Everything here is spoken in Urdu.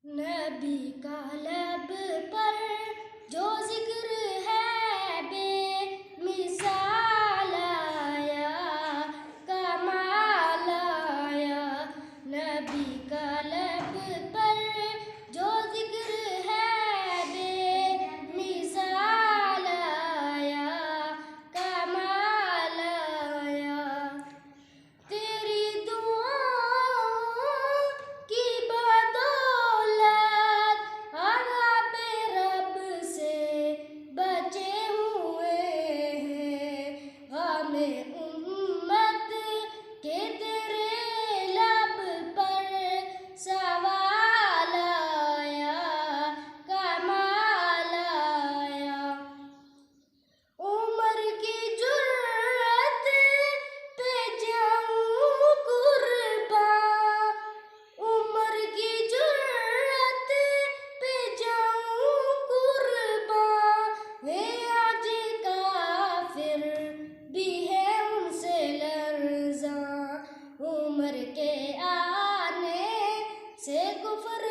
نبی کا لب پر جو ذکر ہے بے مثال آیا، کمال آیا۔ نبی کا لب پر جو ذکر ہے بے مثال آیا، کمال آیا۔ تیری دعاؤں کی بدولت عذاب رب سے بچے ہوئے ہیں، غم امت کے تیرے لب پر سوال آیا، کمال آیا۔ عمر کی جرأت پہ جاؤں قربان، عمر کی جرأت پہ جاؤں قربان، ہے آج کافر بھی ہے ان سے لرزاں، عمر کے آنے سے کفر